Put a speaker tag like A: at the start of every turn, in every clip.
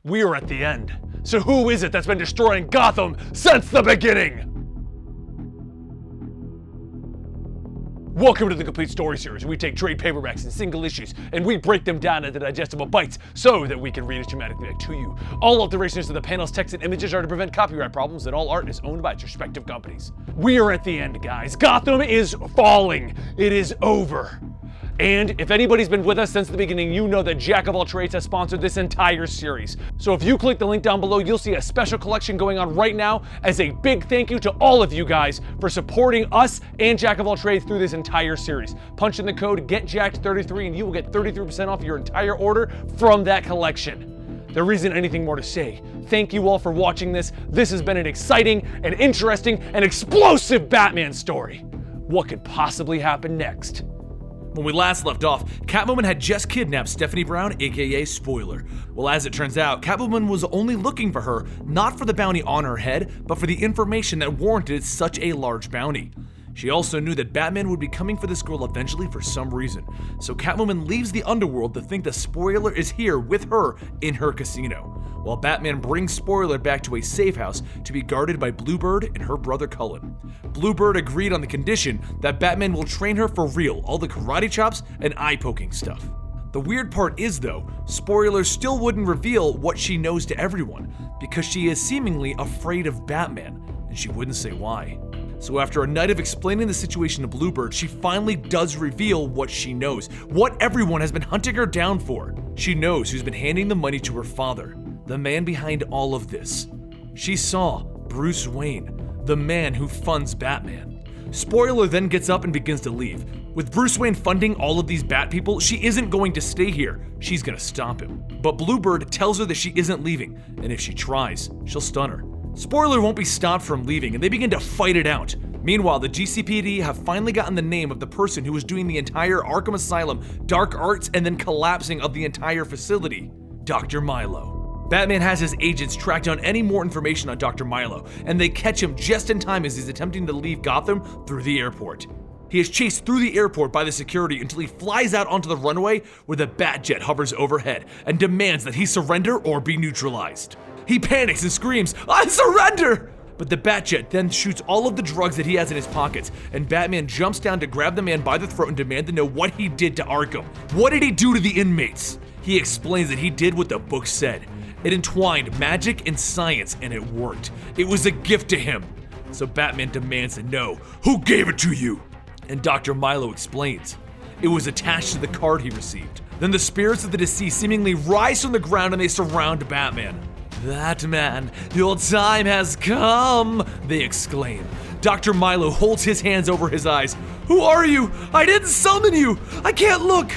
A: We are at the end. So who is it that's been destroying Gotham since the beginning? Welcome to the Complete Story Series. We take trade paperbacks and single issues, and we break them down into digestible bites so that we can read it dramatically back to you. All alterations to the panels, text, and images are to prevent copyright problems, and all art is owned by its respective companies. We are at the end, guys. Gotham is falling. It is over. And if anybody's been with us since the beginning, you know that Jack of All Trades has sponsored this entire series. So if you click the link down below, you'll see a special collection going on right now as a big thank you to all of you guys for supporting us and Jack of All Trades through this entire series. Punch in the code GETJACKED33 and you will get 33% off your entire order from that collection. There isn't anything more to say. Thank you all for watching this. This has been an exciting and interesting and explosive Batman story. What could possibly happen next?
B: When we last left off, Catwoman had just kidnapped Stephanie Brown, aka Spoiler. Well, as it turns out, Catwoman was only looking for her, not for the bounty on her head, but for the information that warranted such a large bounty. She also knew that Batman would be coming for this girl eventually for some reason, so Catwoman leaves the underworld to think that Spoiler is here with her in her casino, while Batman brings Spoiler back to a safe house to be guarded by Bluebird and her brother Cullen. Bluebird agreed on the condition that Batman will train her for real, all the karate chops and eye-poking stuff. The weird part is though, Spoiler still wouldn't reveal what she knows to everyone, because she is seemingly afraid of Batman, and she wouldn't say why. So after a night of explaining the situation to Bluebird, she finally does reveal what she knows, what everyone has been hunting her down for. She knows who's been handing the money to her father, the man behind all of this. She saw Bruce Wayne, the man who funds Batman. Spoiler then gets up and begins to leave. With Bruce Wayne funding all of these Bat people, she isn't going to stay here. She's gonna stop him. But Bluebird tells her that she isn't leaving, and if she tries, she'll stun her. Spoiler won't be stopped from leaving, and they begin to fight it out. Meanwhile, the GCPD have finally gotten the name of the person who was doing the entire Arkham Asylum, dark arts, and then collapsing of the entire facility, Dr. Milo. Batman has his agents track down any more information on Dr. Milo, and they catch him just in time as he's attempting to leave Gotham through the airport. He is chased through the airport by the security until he flies out onto the runway where the Batjet hovers overhead and demands that he surrender or be neutralized. He panics and screams, "I surrender!" But the Batjet then shoots all of the drugs that he has in his pockets, and Batman jumps down to grab the man by the throat and demand to know what he did to Arkham. What did he do to the inmates? He explains that he did what the book said. It entwined magic and science, and it worked. It was a gift to him. So Batman demands to know, who gave it to you? And Dr. Milo explains. It was attached to the card he received. Then the spirits of the deceased seemingly rise from the ground and they surround Batman. "That man, your time has come," they exclaim. Dr. Milo holds his hands over his eyes. "Who are you? I didn't summon you! I can't look!"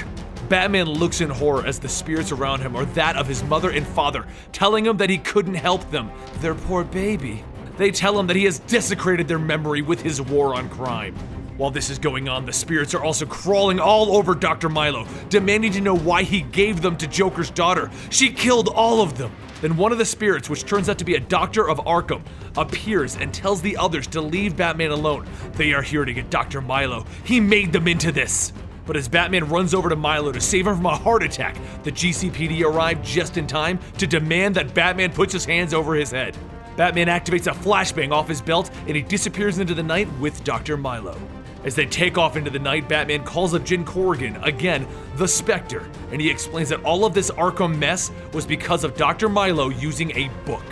B: Batman looks in horror as the spirits around him are that of his mother and father, telling him that he couldn't help them, their poor baby. They tell him that he has desecrated their memory with his war on crime. While this is going on, the spirits are also crawling all over Dr. Milo, demanding to know why he gave them to Joker's daughter. She killed all of them. Then one of the spirits, which turns out to be a doctor of Arkham, appears and tells the others to leave Batman alone. They are here to get Dr. Milo. He made them into this. But as Batman runs over to Milo to save him from a heart attack, the GCPD arrive just in time to demand that Batman puts his hands over his head. Batman activates a flashbang off his belt and he disappears into the night with Dr. Milo. As they take off into the night, Batman calls up Jim Corrigan, again, the Spectre, and he explains that all of this Arkham mess was because of Dr. Milo using a book,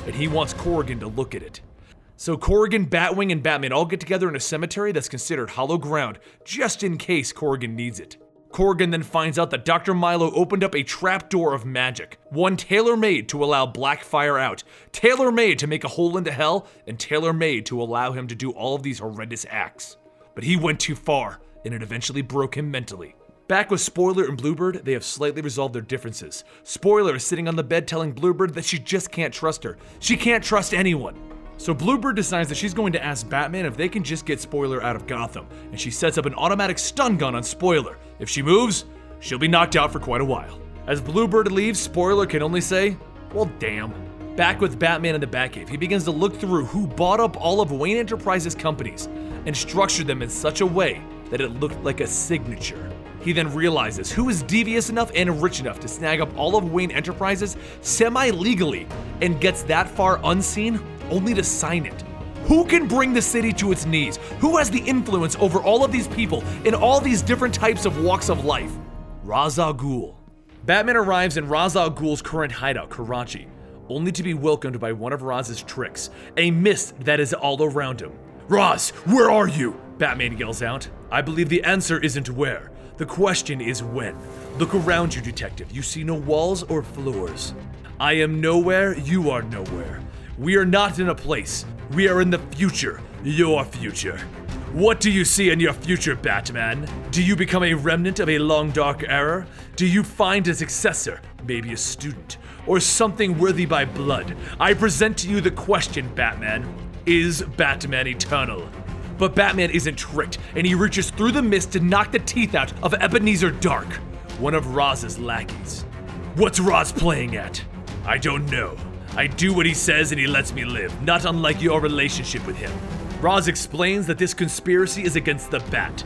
B: and he wants Corrigan to look at it. So Corrigan, Batwing, and Batman all get together in a cemetery that's considered hollow ground, just in case Corrigan needs it. Corrigan then finds out that Dr. Milo opened up a trapdoor of magic, one tailor-made to allow Blackfire out, tailor-made to make a hole into hell, and tailor-made to allow him to do all of these horrendous acts. But he went too far, and it eventually broke him mentally. Back with Spoiler and Bluebird, they have slightly resolved their differences. Spoiler is sitting on the bed telling Bluebird that she just can't trust her. She can't trust anyone. So Bluebird decides that she's going to ask Batman if they can just get Spoiler out of Gotham, and she sets up an automatic stun gun on Spoiler. If she moves, she'll be knocked out for quite a while. As Bluebird leaves, Spoiler can only say, well, damn. Back with Batman in the Batcave, he begins to look through who bought up all of Wayne Enterprises' companies and structured them in such a way that it looked like a signature. He then realizes who is devious enough and rich enough to snag up all of Wayne Enterprises semi-legally and gets that far unseen only to sign it. Who can bring the city to its knees? Who has the influence over all of these people in all these different types of walks of life? Ra's al Ghul. Batman arrives in Ra's al Ghul's current hideout, Karachi, only to be welcomed by one of Raz's tricks, a mist that is all around him. "Ra's, where are you?" Batman yells out. "I believe the answer isn't where. The question is when. Look around you, detective. You see no walls or floors. I am nowhere, you are nowhere. We are not in a place. We are in the future, your future. What do you see in your future, Batman? Do you become a remnant of a long dark era? Do you find a successor, maybe a student, or something worthy by blood? I present to you the question, Batman. Is Batman eternal?" But Batman isn't tricked, and he reaches through the mist to knock the teeth out of Ebenezer Dark, one of Raz's lackeys. "What's Raz playing at?" "I don't know. I do what he says and he lets me live, not unlike your relationship with him." Raz explains that this conspiracy is against the Bat,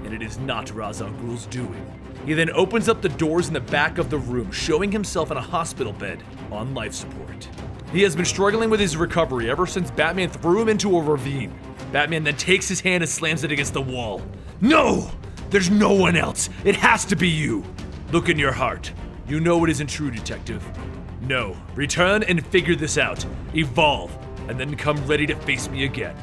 B: and it is not Ra's al Ghul's doing. He then opens up the doors in the back of the room, showing himself in a hospital bed on life support. He has been struggling with his recovery ever since Batman threw him into a ravine. Batman then takes his hand and slams it against the wall. "No! There's no one else! It has to be you! Look in your heart. You know it isn't true, detective. No, return and figure this out. Evolve, and then come ready to face me again."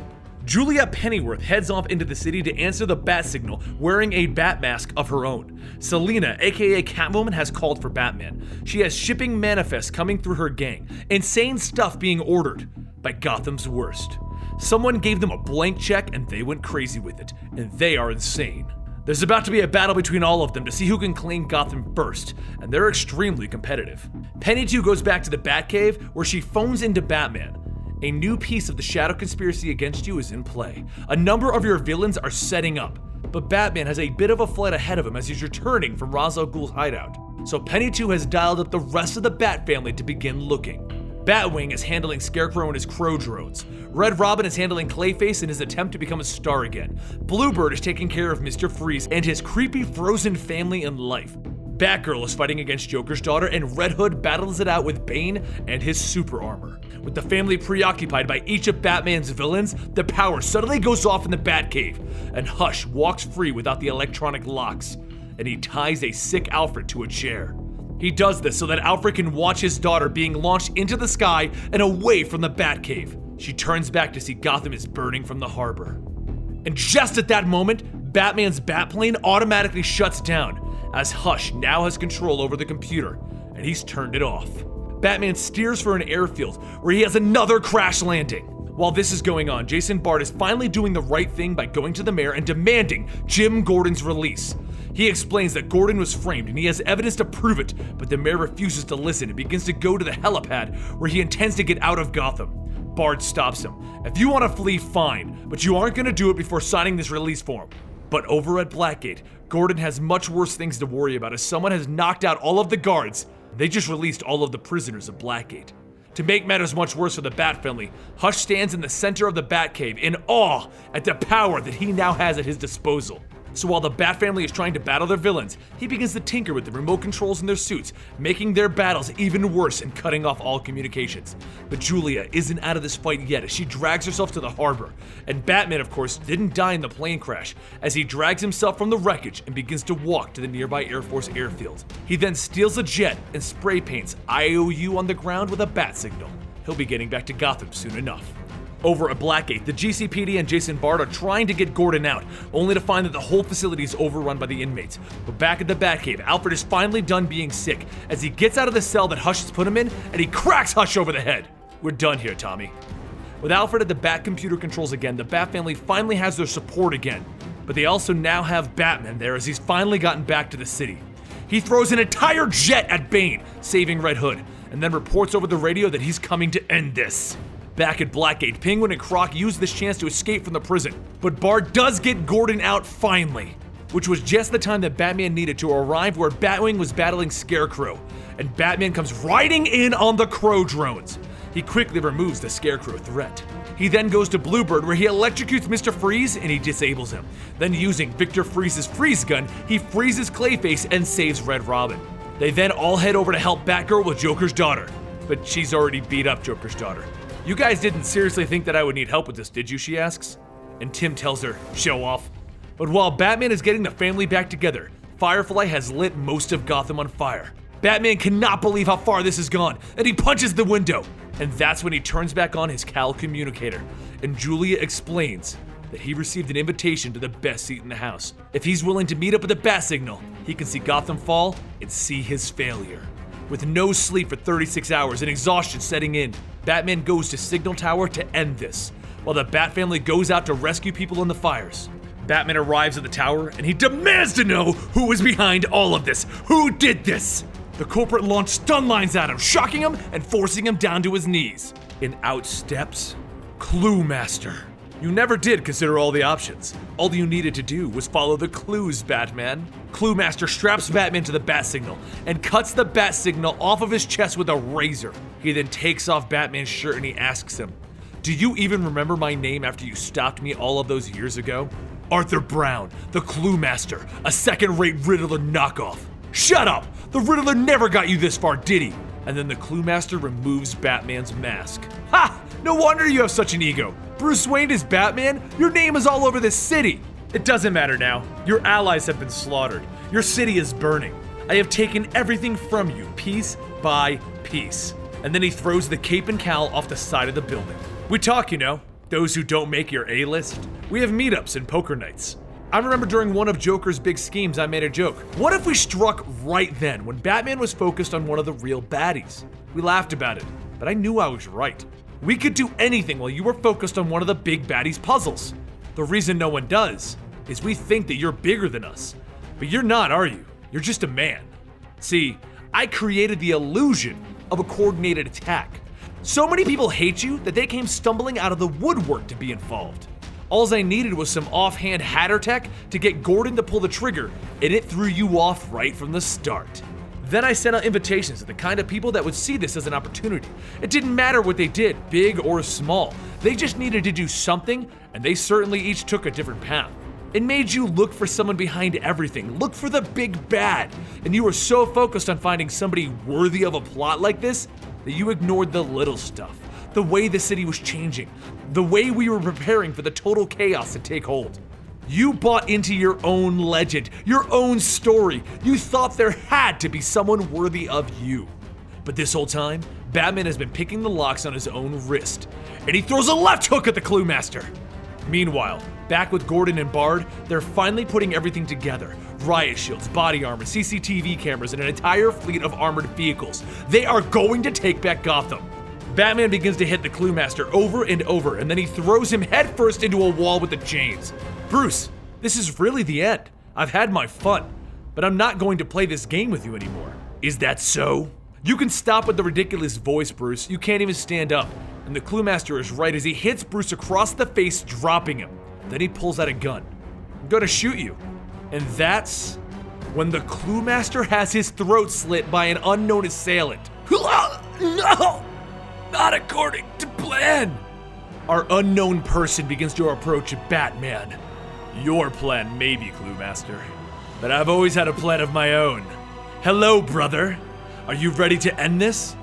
B: Juliet Pennyworth heads off into the city to answer the bat signal wearing a bat mask of her own. Selina, aka Catwoman, has called for Batman. She has shipping manifests coming through her gang, insane stuff being ordered by Gotham's worst. Someone gave them a blank check and they went crazy with it, and they are insane. There's about to be a battle between all of them to see who can claim Gotham first, and they're extremely competitive. Penny 2 goes back to the Batcave where she phones into Batman. A new piece of the shadow conspiracy against you is in play. A number of your villains are setting up, but Batman has a bit of a flight ahead of him as he's returning from Ra's al Ghul's hideout. So Penny 2 has dialed up the rest of the Bat family to begin looking. Batwing is handling Scarecrow and his crow drones. Red Robin is handling Clayface in his attempt to become a star again. Bluebird is taking care of Mr. Freeze and his creepy frozen family and life. Batgirl is fighting against Joker's daughter, and Red Hood battles it out with Bane and his super armor. With the family preoccupied by each of Batman's villains, the power suddenly goes off in the Batcave, and Hush walks free without the electronic locks, and he ties a sick Alfred to a chair. He does this so that Alfred can watch his daughter being launched into the sky and away from the Batcave. She turns back to see Gotham is burning from the harbor. And just at that moment, Batman's Batplane automatically shuts down, as Hush now has control over the computer, and he's turned it off. Batman steers for an airfield where he has another crash landing. While this is going on, Jason Bard is finally doing the right thing by going to the mayor and demanding Jim Gordon's release. He explains that Gordon was framed and he has evidence to prove it, but the mayor refuses to listen and begins to go to the helipad where he intends to get out of Gotham. Bard stops him. "If you want to flee, fine, but you aren't going to do it before signing this release form." But over at Blackgate, Gordon has much worse things to worry about as someone has knocked out all of the guards. They just released all of the prisoners of Blackgate. To make matters much worse for the Bat family, Hush stands in the center of the Batcave in awe at the power that he now has at his disposal. So while the Bat family is trying to battle their villains, he begins to tinker with the remote controls in their suits, making their battles even worse and cutting off all communications. But Julia isn't out of this fight yet as she drags herself to the harbor. And Batman, of course, didn't die in the plane crash, as he drags himself from the wreckage and begins to walk to the nearby Air Force airfield. He then steals a jet and spray paints IOU on the ground with a bat signal. He'll be getting back to Gotham soon enough. Over at Blackgate, the GCPD and Jason Bard are trying to get Gordon out, only to find that the whole facility is overrun by the inmates. But back at the Batcave, Alfred is finally done being sick as he gets out of the cell that Hush has put him in, and he cracks Hush over the head. "We're done here, Tommy." With Alfred at the Bat computer controls again, the Bat family finally has their support again. But they also now have Batman there as he's finally gotten back to the city. He throws an entire jet at Bane, saving Red Hood, and then reports over the radio that he's coming to end this. Back at Blackgate, Penguin and Croc use this chance to escape from the prison, but Bard does get Gordon out finally, which was just the time that Batman needed to arrive where Batwing was battling Scarecrow, and Batman comes riding in on the Crow drones. He quickly removes the Scarecrow threat. He then goes to Bluebird where he electrocutes Mr. Freeze and he disables him. Then using Victor Freeze's freeze gun, he freezes Clayface and saves Red Robin. They then all head over to help Batgirl with Joker's daughter. But she's already beat up Joker's daughter. "You guys didn't seriously think that I would need help with this, did you?" she asks. And Tim tells her, "Show off." But while Batman is getting the family back together, Firefly has lit most of Gotham on fire. Batman cannot believe how far this has gone, and he punches the window. And that's when he turns back on his Cal communicator, and Julia explains that he received an invitation to the best seat in the house. If he's willing to meet up with the Bat Signal, he can see Gotham fall and see his failure. With no sleep for 36 hours and exhaustion setting in, Batman goes to Signal Tower to end this, while the Bat family goes out to rescue people in the fires. Batman arrives at the tower and he demands to know who is behind all of this. Who did this? The culprit launched stun lines at him, shocking him and forcing him down to his knees. And out steps Clue Master. You never did consider all the options. All you needed to do was follow the clues, Batman. Clue Master straps Batman to the Bat Signal and cuts the Bat Signal off of his chest with a razor. He then takes off Batman's shirt and he asks him, "Do you even remember my name after you stopped me all of those years ago?" "Arthur Brown, the Clue Master, a second-rate Riddler knockoff." "Shut up! The Riddler never got you this far, did he?" And then the Clue Master removes Batman's mask. "Ha! No wonder you have such an ego. Bruce Wayne is Batman? Your name is all over this city." "It doesn't matter now. Your allies have been slaughtered. Your city is burning. I have taken everything from you, piece by piece." And then he throws the cape and cowl off the side of the building. "We talk, you know. Those who don't make your A-list. We have meetups and poker nights. I remember during one of Joker's big schemes, I made a joke. What if we struck right then when Batman was focused on one of the real baddies? We laughed about it, but I knew I was right. We could do anything while you were focused on one of the big baddies' puzzles. The reason no one does is we think that you're bigger than us. But you're not, are you? You're just a man. See, I created the illusion of a coordinated attack. So many people hate you that they came stumbling out of the woodwork to be involved. Alls I needed was some offhand hatter tech to get Gordon to pull the trigger, and it threw you off right from the start. Then I sent out invitations to the kind of people that would see this as an opportunity. It didn't matter what they did, big or small. They just needed to do something, and they certainly each took a different path. It made you look for someone behind everything, look for the big bad, and you were so focused on finding somebody worthy of a plot like this that you ignored the little stuff, the way the city was changing, the way we were preparing for the total chaos to take hold. You bought into your own legend, your own story. You thought there had to be someone worthy of you. But this whole time, Batman has been picking the locks on his own wrist, and he throws a left hook at the Clue Master. Meanwhile, back with Gordon and Bard, they're finally putting everything together. Riot shields, body armor, CCTV cameras, and an entire fleet of armored vehicles. They are going to take back Gotham. Batman begins to hit the Clue Master over and over, and then he throws him headfirst into a wall with the chains. "Bruce, this is really the end. I've had my fun, but I'm not going to play this game with you anymore." "Is that so?" "You can stop with the ridiculous voice, Bruce. You can't even stand up." And the Clue Master is right as he hits Bruce across the face, dropping him. Then he pulls out a gun. "I'm gonna shoot you." And that's when the Clue Master has his throat slit by an unknown assailant. No! Not according to plan. Our unknown person begins to approach Batman. "Your plan may be, Clue Master, but I've always had a plan of my own. Hello, brother. Are you ready to end this?"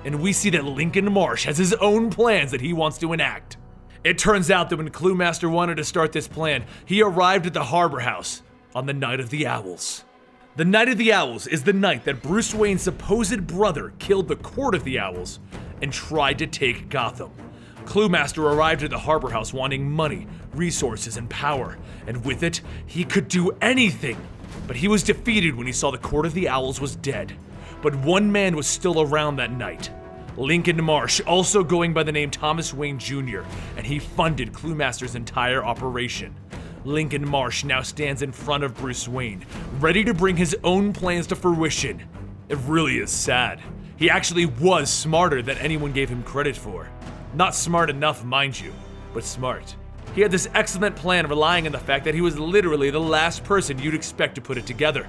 B: And we see that Lincoln Marsh has his own plans that he wants to enact. It turns out that when Clue Master wanted to start this plan, he arrived at the Harbor House on the Night of the Owls. The Night of the Owls is the night that Bruce Wayne's supposed brother killed the Court of the Owls and tried to take Gotham. Clue Master arrived at the Harbor House wanting money, resources, and power, and with it, he could do anything. But he was defeated when he saw the Court of the Owls was dead. But one man was still around that night. Lincoln Marsh, also going by the name Thomas Wayne Jr., and he funded Clue Master's entire operation. Lincoln Marsh now stands in front of Bruce Wayne, ready to bring his own plans to fruition. It really is sad. He actually was smarter than anyone gave him credit for. Not smart enough, mind you, but smart. He had this excellent plan relying on the fact that he was literally the last person you'd expect to put it together.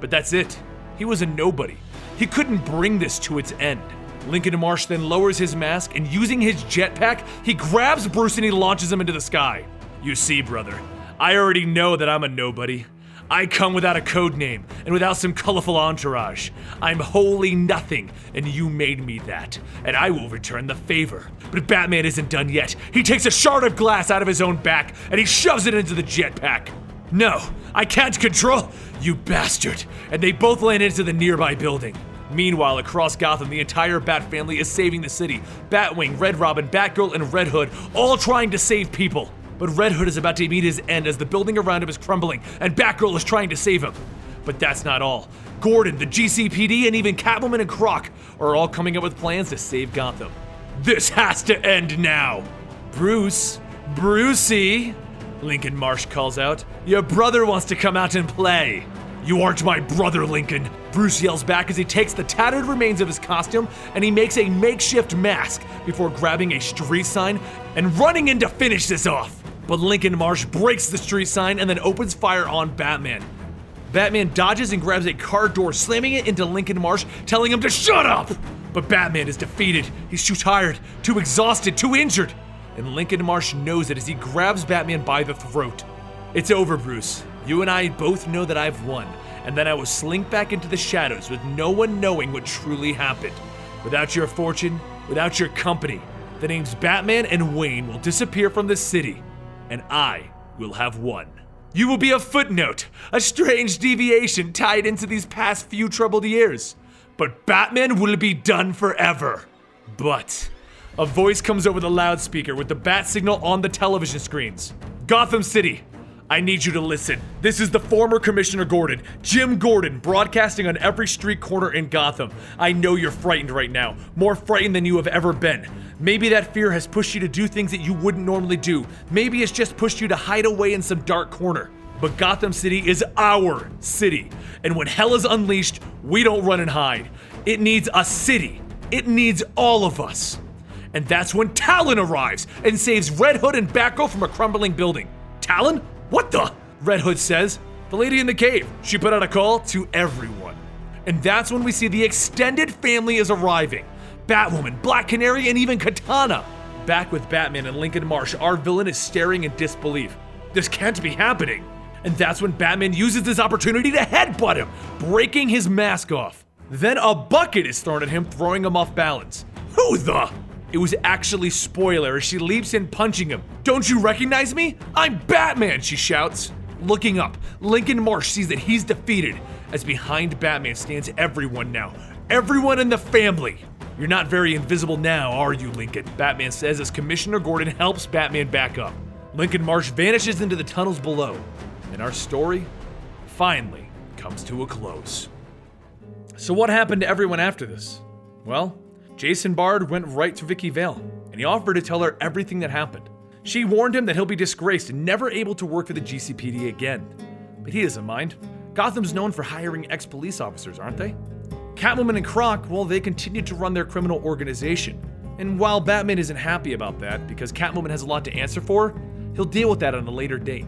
B: But that's it. He was a nobody. He couldn't bring this to its end. Lincoln Marsh then lowers his mask, and using his jetpack, he grabs Bruce and he launches him into the sky. You see, brother, I already know that I'm a nobody. I come without a code name and without some colorful entourage. I'm wholly nothing, and you made me that, and I will return the favor. But Batman isn't done yet. He takes a shard of glass out of his own back, and he shoves it into the jetpack. No, I can't control, you bastard. And they both land into the nearby building. Meanwhile, across Gotham, the entire Bat family is saving the city. Batwing, Red Robin, Batgirl, and Red Hood, all trying to save people. But Red Hood is about to meet his end as the building around him is crumbling, and Batgirl is trying to save him. But that's not all. Gordon, the GCPD, and even Catwoman and Croc are all coming up with plans to save Gotham. This has to end now. Brucey, Lincoln Marsh calls out. Your brother wants to come out and play. You aren't my brother, Lincoln, Bruce yells back as he takes the tattered remains of his costume and he makes a makeshift mask before grabbing a street sign and running in to finish this off. But Lincoln Marsh breaks the street sign and then opens fire on Batman. Batman dodges and grabs a car door, slamming it into Lincoln Marsh, telling him to shut up! But Batman is defeated. He's too tired, too exhausted, too injured. And Lincoln Marsh knows it as he grabs Batman by the throat. It's over, Bruce. You and I both know that I've won, and then I will slink back into the shadows with no one knowing what truly happened. Without your fortune, without your company, the names Batman and Wayne will disappear from the city, and I will have won. You will be a footnote, a strange deviation tied into these past few troubled years. But Batman will be done forever. But a voice comes over the loudspeaker with the bat signal on the television screens. Gotham City, I need you to listen. This is the former Commissioner Gordon, Jim Gordon, broadcasting on every street corner in Gotham. I know you're frightened right now, more frightened than you have ever been. Maybe that fear has pushed you to do things that you wouldn't normally do. Maybe it's just pushed you to hide away in some dark corner. But Gotham City is our city. And when hell is unleashed, we don't run and hide. It needs a city. It needs all of us. And that's when Talon arrives and saves Red Hood and Batgirl from a crumbling building. Talon? What the? Red Hood says. The lady in the cave. She put out a call to everyone. And that's when we see the extended family is arriving. Batwoman, Black Canary, and even Katana. Back with Batman and Lincoln Marsh, our villain is staring in disbelief. This can't be happening. And that's when Batman uses this opportunity to headbutt him, breaking his mask off. Then a bucket is thrown at him, throwing him off balance. Who the? It was actually Spoiler as she leaps in, punching him. Don't you recognize me? I'm Batman, she shouts. Looking up, Lincoln Marsh sees that he's defeated, as behind Batman stands everyone now. Everyone in the family. You're not very invisible now, are you, Lincoln? Batman says as Commissioner Gordon helps Batman back up. Lincoln Marsh vanishes into the tunnels below, and our story finally comes to a close. So what happened to everyone after this? Well, Jason Bard went right to Vicky Vale, and he offered to tell her everything that happened. She warned him that he'll be disgraced and never able to work for the GCPD again. But he doesn't mind. Gotham's known for hiring ex-police officers, aren't they? Catwoman and Croc, well, they continued to run their criminal organization. And while Batman isn't happy about that, because Catwoman has a lot to answer for, he'll deal with that on a later date.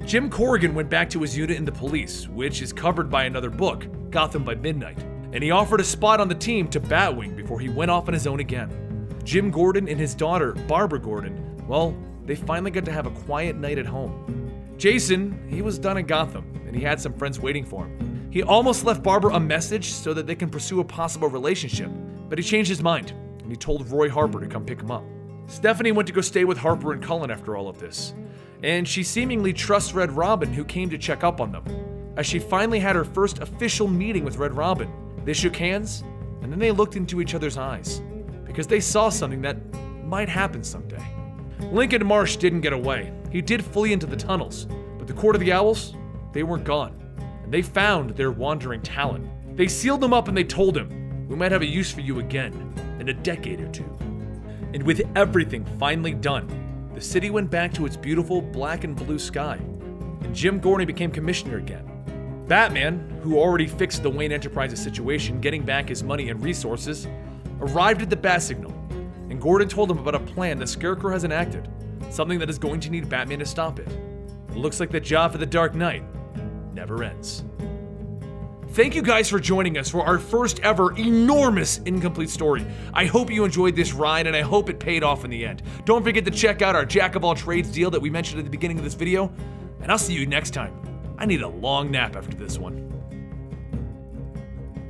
B: Jim Corrigan went back to his unit in the police, which is covered by another book, Gotham by Midnight. And he offered a spot on the team to Batwing before he went off on his own again. Jim Gordon and his daughter, Barbara Gordon, well, they finally got to have a quiet night at home. Jason, he was done in Gotham, and he had some friends waiting for him. He almost left Barbara a message so that they can pursue a possible relationship, but he changed his mind, and he told Roy Harper to come pick him up. Stephanie went to go stay with Harper and Cullen after all of this, and she seemingly trusts Red Robin, who came to check up on them. As she finally had her first official meeting with Red Robin, they shook hands, and then they looked into each other's eyes, because they saw something that might happen someday. Lincoln Marsh didn't get away. He did flee into the tunnels, but the Court of the Owls, they weren't gone, and they found their wandering Talon. They sealed him up and they told him, we might have a use for you again, in a decade or two. And with everything finally done, the city went back to its beautiful black and blue sky, and Jim Gordon became commissioner again. Batman, who already fixed the Wayne Enterprises situation, getting back his money and resources, arrived at the bat signal, and Gordon told him about a plan the Scarecrow has enacted, something that is going to need Batman to stop it. It looks like the job for the Dark Knight never ends. Thank you guys for joining us for our first ever enormous incomplete story. I hope you enjoyed this ride and I hope it paid off in the end. Don't forget to check out our Jack of all trades deal that we mentioned at the beginning of this video, and I'll see you next time. I need a long nap after this one.